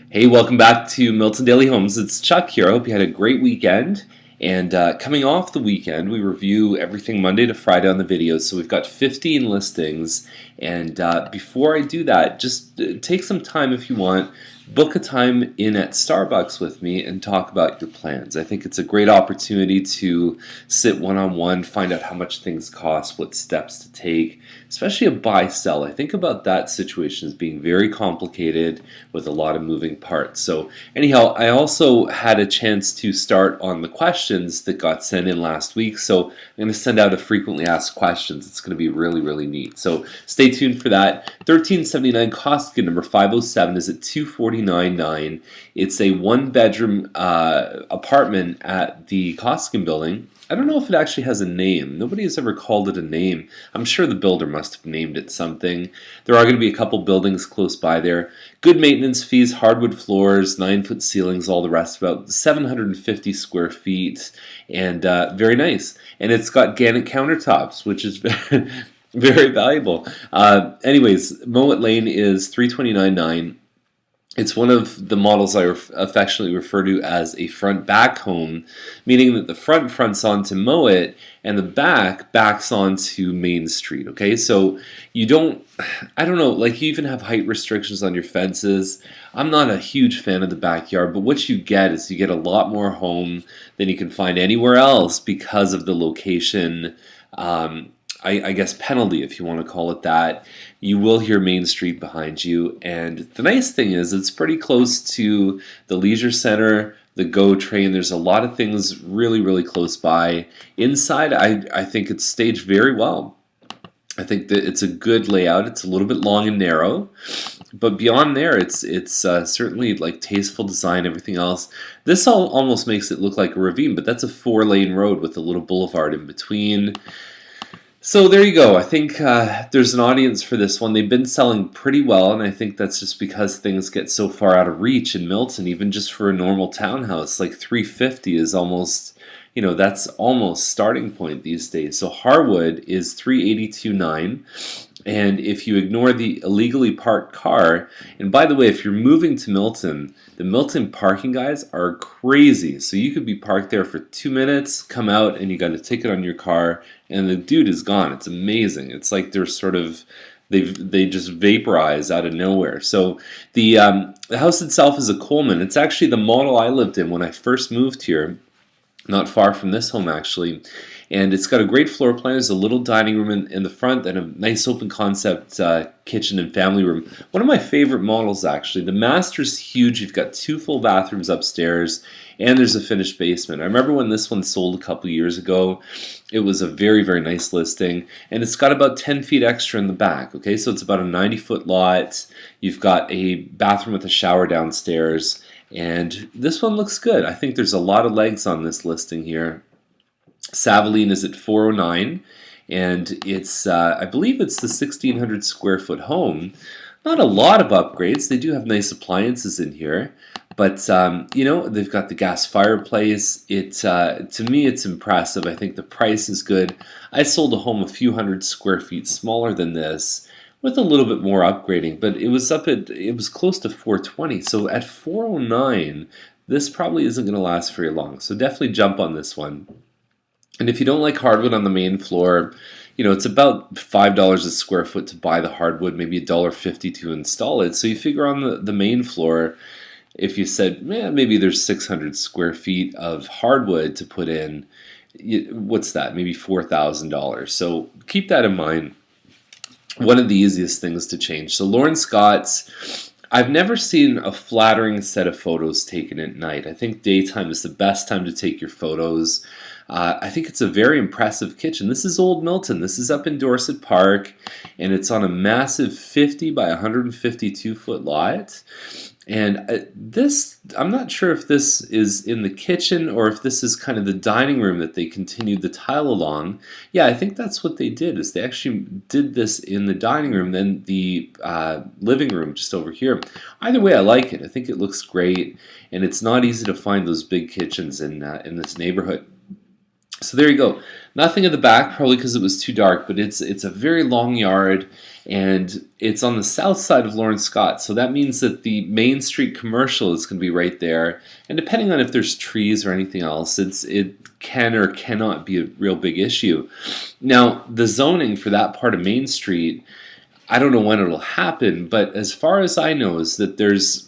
Hey, welcome back to Milton Daily Homes. It's Chuck here. I hope you had a great weekend. And coming off the weekend, we review everything Monday to Friday on the videos. So we've got 15 listings. And before I do that, just take some time if you want. Book a time in at Starbucks with me and talk about your plans. I think it's a great opportunity to sit one-on-one, find out how much things cost, what steps to take, especially a buy-sell. I think about that situation as being very complicated with a lot of moving parts. So anyhow, I also had a chance to start on the questions that got sent in last week. So I'm going to send out a frequently asked questions. It's going to be really, really neat. So stay tuned for that. 1379 Costigan number 507 is at 249.9. It's a one-bedroom apartment at the Costigan building. I don't know if it actually has a name. Nobody has ever called it a name. I'm sure the builder must have named it something. There are going to be a couple buildings close by there. Good maintenance fees, hardwood floors, 9-foot ceilings, all the rest, about 750 square feet, and very nice. And it's got granite countertops, which is very valuable. Anyways, Mowat Lane is 329.9. It's one of the models I affectionately refer to as a front-back home, meaning that the front fronts onto Mowat and the back backs onto Main Street. Okay, so you don't, I don't know, like you even have height restrictions on your fences. I'm not a huge fan of the backyard, but what you get is you get a lot more home than you can find anywhere else because of the location. I guess penalty, if you want to call it that. You will hear Main Street behind you, and the nice thing is it's pretty close to the leisure center, the GO train. There's a lot of things really, really close by. Inside, I think it's staged very well. I think that it's a good layout. It's a little bit long and narrow, but beyond there, it's certainly like tasteful design. Everything else, this all almost makes it look like a ravine, but that's a 4-lane road with a little boulevard in between. So there you go. I think there's an audience for this one. They've been selling pretty well, and I think that's just because things get so far out of reach in Milton. Even just for a normal townhouse, like 350 is almost, that's almost starting point these days. So Harwood is 382.9. And if you ignore the illegally parked car, and by the way, if you're moving to Milton, the Milton parking guys are crazy. So you could be parked there for 2 minutes, come out, and you got a ticket on your car, and the dude is gone. It's amazing. It's like they're sort of they just vaporize out of nowhere. So the house itself is a Coleman. It's actually the model I lived in when I first moved here, not far from this home actually. And it's got a great floor plan. There's a little dining room in the front and a nice open concept kitchen and family room. One of my favorite models actually. The master's huge. You've got 2 full bathrooms upstairs and there's a finished basement. I remember when this one sold a couple years ago. It was a very, very nice listing, and it's got about 10 feet extra in the back. Okay, so it's about a 90-foot lot. You've got a bathroom with a shower downstairs, and this one looks good. I think there's a lot of legs on this listing here. Savaline is at 409, and it's I believe it's the 1,600 square foot home. Not a lot of upgrades. They do have nice appliances in here, but they've got the gas fireplace. To me, it's impressive. I think the price is good. I sold a home a few hundred square feet smaller than this, with a little bit more upgrading, but it was close to 420. So at 409, this probably isn't going to last very long. So definitely jump on this one. And if you don't like hardwood on the main floor, it's about $5 a square foot to buy the hardwood, maybe $1.50 to install it. So you figure on the main floor, if you said, man, maybe there's 600 square feet of hardwood to put in, what's that? Maybe $4,000. So keep that in mind. One of the easiest things to change. So Lauren Scott's, I've never seen a flattering set of photos taken at night. I think daytime is the best time to take your photos. I think it's a very impressive kitchen. This is Old Milton. This is up in Dorset Park, and it's on a massive 50 by 152 foot lot. And I'm not sure if this is in the kitchen or if this is kind of the dining room that they continued the tile along. Yeah, I think that's what they did, is they actually did this in the dining room, then the living room just over here. Either way, I like it. I think it looks great, and it's not easy to find those big kitchens in this neighborhood. So there you go. Nothing at the back, probably because it was too dark, but it's a very long yard, and it's on the south side of Lawrence Scott. So that means that the Main Street commercial is going to be right there. And depending on if there's trees or anything else, it can or cannot be a real big issue. Now, the zoning for that part of Main Street, I don't know when it'll happen, but as far as I know, is that there's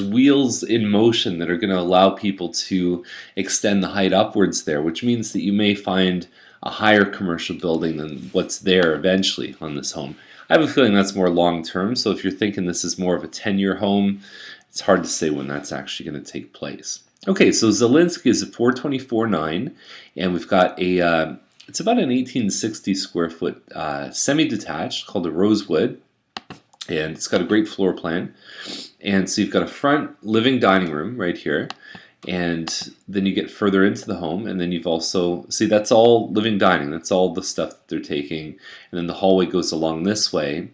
wheels in motion that are going to allow people to extend the height upwards there, which means that you may find a higher commercial building than what's there eventually on this home. I have a feeling that's more long term, so if you're thinking this is more of a 10-year home, it's hard to say when that's actually going to take place. Okay, so Zielinski is at 424.9, and we've got it's about an 1860 square foot semi-detached called a Rosewood, and it's got a great floor plan. And so you've got a front living dining room right here, and then you get further into the home, and then you've also, see, that's all living dining, that's all the stuff that they're taking, and then the hallway goes along this way,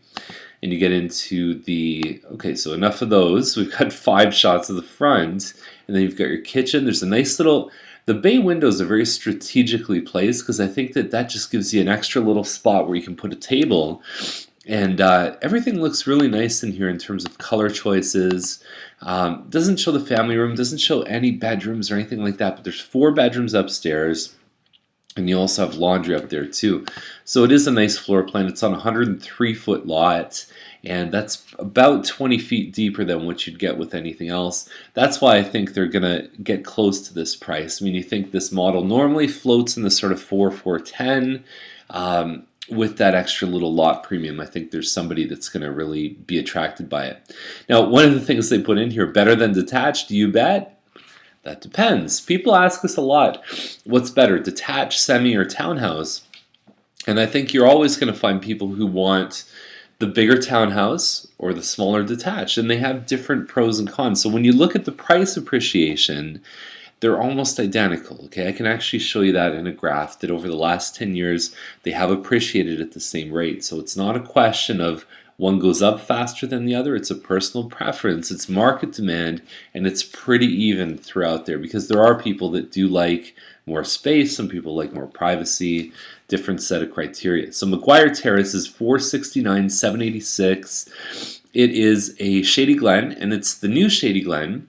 and you get into the, okay, so enough of those. We've got 5 shots of the front, and then you've got your kitchen. There's a nice little, the bay windows are very strategically placed, because I think that just gives you an extra little spot where you can put a table. And everything looks really nice in here in terms of color choices. Doesn't show the family room, doesn't show any bedrooms or anything like that, but there's 4 bedrooms upstairs, and you also have laundry up there too. So it is a nice floor plan. It's on a 103-foot lot, and that's about 20 feet deeper than what you'd get with anything else. That's why I think they're going to get close to this price. I mean, you think this model normally floats in the sort of 410. With that extra little lot premium, I think there's somebody that's going to really be attracted by it. Now, one of the things they put in here, better than detached, do you bet? That depends. People ask us a lot, what's better, detached, semi, or townhouse? And I think you're always going to find people who want the bigger townhouse or the smaller detached, and they have different pros and cons. So when you look at the price appreciation, they're almost identical. Okay, I can actually show you that in a graph that over the last 10 years they have appreciated at the same rate. So it's not a question of one goes up faster than the other. It's a personal preference, it's market demand, and it's pretty even throughout there, because there are people that do like more space, some people like more privacy, different set of criteria. So McGuire Terrace is 469,786. It is a Shady Glen, and it's the new Shady Glen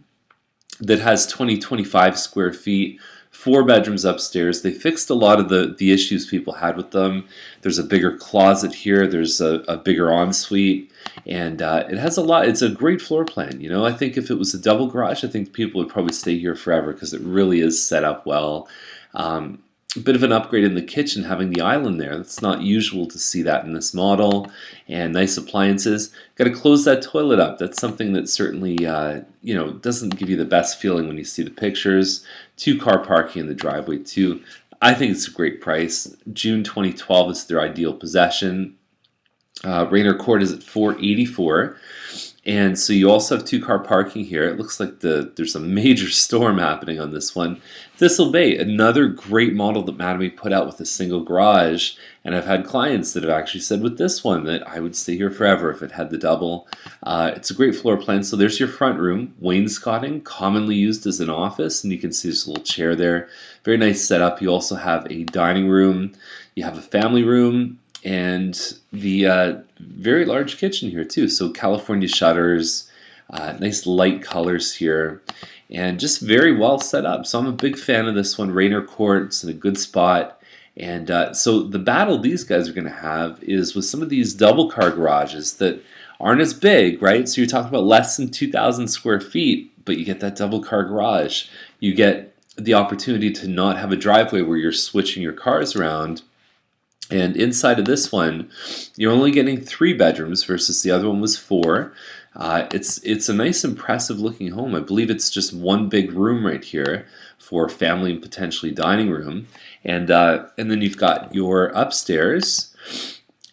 that has 25 square feet, 4 bedrooms upstairs. They fixed a lot of the issues people had with them. There's a bigger closet here. There's a bigger ensuite, and it has a lot. It's a great floor plan. You know, I think if it was a double garage, I think people would probably stay here forever because it really is set up well. A bit of an upgrade in the kitchen, having the island there. It's not usual to see that in this model. And nice appliances. Got to close that toilet up. That's something that certainly doesn't give you the best feeling when you see the pictures. 2-car parking in the driveway too. I think it's a great price. June 2012 is their ideal possession. Rainer Court is at 484. And so you also have 2-car parking here. It looks like there's a major storm happening on this one. Thistle Bay, another great model that Mattamy put out with a single garage. And I've had clients that have actually said with this one that I would stay here forever if it had the double. It's a great floor plan. So there's your front room, wainscoting, commonly used as an office. And you can see there's a little chair there. Very nice setup. You also have a dining room. You have a family room. And the very large kitchen here too. So California shutters, nice light colors here, and just very well set up. So I'm a big fan of this one. Rainer Court, it's in a good spot. And so the battle these guys are going to have is with some of these double car garages that aren't as big, right? So you're talking about less than 2,000 square feet, but you get that double car garage. You get the opportunity to not have a driveway where you're switching your cars around. And inside of this one, you're only getting 3 bedrooms versus the other one was 4. It's a nice, impressive looking home. I believe it's just one big room right here for family and potentially dining room. And then you've got your upstairs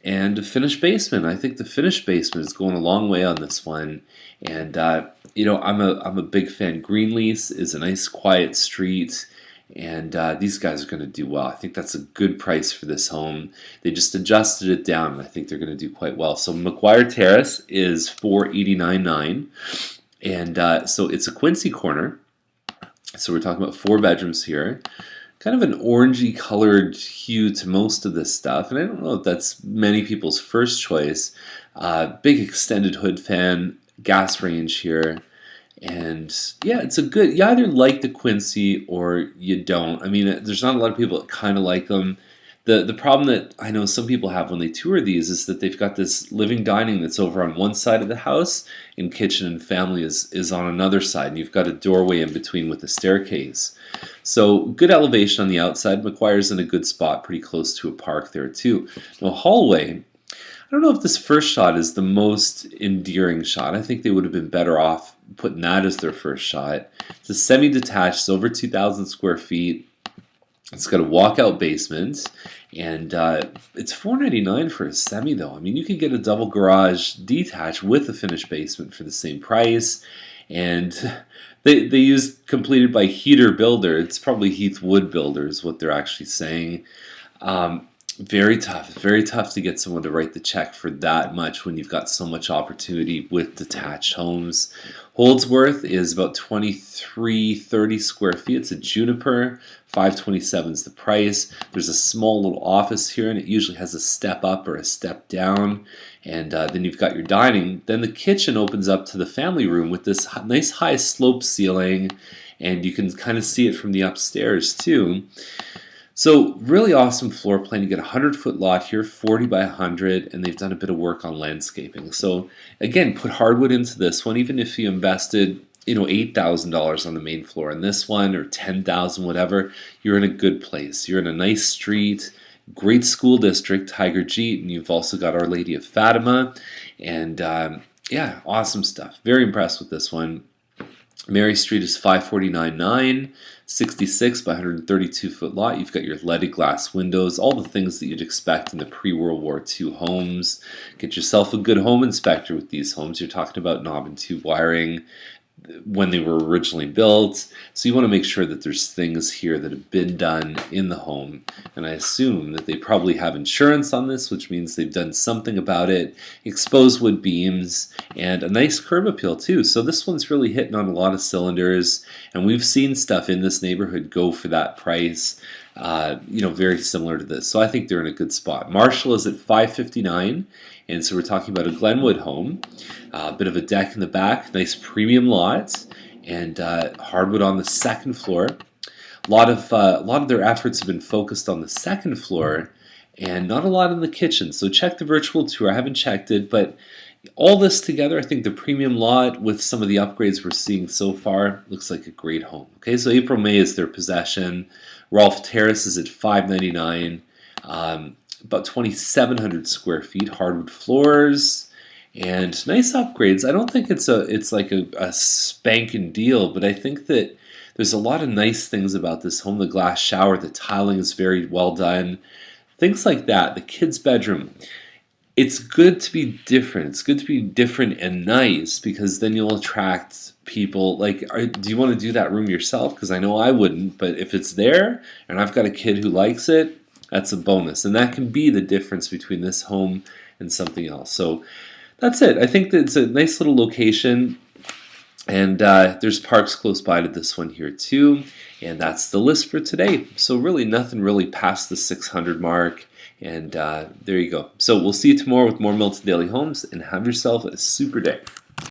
and a finished basement. I think the finished basement is going a long way on this one. And I'm a big fan. Greenlease is a nice, quiet street. And these guys are going to do well. I think that's a good price for this home. They just adjusted it down, and I think they're going to do quite well. So McGuire Terrace is $489,900, and so it's a Quincy corner. So we're talking about 4 bedrooms here. kind of an orangey colored hue to most of this stuff, and I don't know if that's many people's first choice. Big extended hood fan, gas range here. And yeah, it's a good. You either like the Quincy or you don't. I mean, there's not a lot of people that kind of like them. The problem that I know some people have when they tour these is that they've got this living dining that's over on one side of the house, and kitchen and family is on another side, and you've got a doorway in between with a staircase. So good elevation on the outside. McGuire's in a good spot, pretty close to a park there too. Now hallway. I don't know if this first shot is the most endearing shot. I think they would have been better off putting that as their first shot. It's a semi-detached, it's over 2,000 square feet. It's got a walkout basement, and it's $499 for a semi though. I mean, you could get a double garage detached with a finished basement for the same price, and they use completed by Heater Builder. It's probably Heath Wood Builder is what they're actually saying. Very tough to get someone to write the check for that much when you've got so much opportunity with detached homes. Holdsworth is about 2,330 square feet. It's a juniper. 527 is the price. There's a small little office here, and it usually has a step up or a step down. And then you've got your dining. Then the kitchen opens up to the family room with this nice high slope ceiling, and you can kind of see it from the upstairs too. So really awesome floor plan. You get a 100-foot lot here, 40 by 100, and they've done a bit of work on landscaping. So again, put hardwood into this one, even if you invested, $8,000 on the main floor in this one, or $10,000, whatever. You're in a good place. You're in a nice street, great school district, Tiger Jeet, and you've also got Our Lady of Fatima, and yeah, awesome stuff. Very impressed with this one. Mary Street is 549.9, 66 by 132 foot lot. You've got your leaded glass windows, all the things that you'd expect in the pre-World War II homes. Get yourself a good home inspector with these homes. You're talking about knob and tube wiring when they were originally built. So you want to make sure that there's things here that have been done in the home. And I assume that they probably have insurance on this, which means they've done something about it. Exposed wood beams and a nice curb appeal too. So this one's really hitting on a lot of cylinders. And we've seen stuff in this neighborhood go for that price. Very similar to this. So I think they're in a good spot. Marshall is at 559, and so we're talking about a Glenwood home. A bit of a deck in the back, nice premium lot, and hardwood on the second floor. A lot of their efforts have been focused on the second floor, and not a lot in the kitchen. So check the virtual tour. I haven't checked it, but all this together, I think the premium lot with some of the upgrades we're seeing so far looks like a great home. Okay, so April May is their possession. Rolfe Terrace is at $599, about 2,700 square feet, hardwood floors, and nice upgrades. I don't think it's like a spanking deal, but I think that there's a lot of nice things about this home. The glass shower, the tiling is very well done, things like that. The kids' bedroom. It's good to be different. It's good to be different and nice, because then you'll attract people. Like, do you want to do that room yourself? Because I know I wouldn't, but if it's there and I've got a kid who likes it, that's a bonus. And that can be the difference between this home and something else. So that's it. I think that it's a nice little location, and there's parks close by to this one here too. And that's the list for today. So really nothing really past the 600 mark. And there you go. So we'll see you tomorrow with more Milton Daily Homes, and have yourself a super day.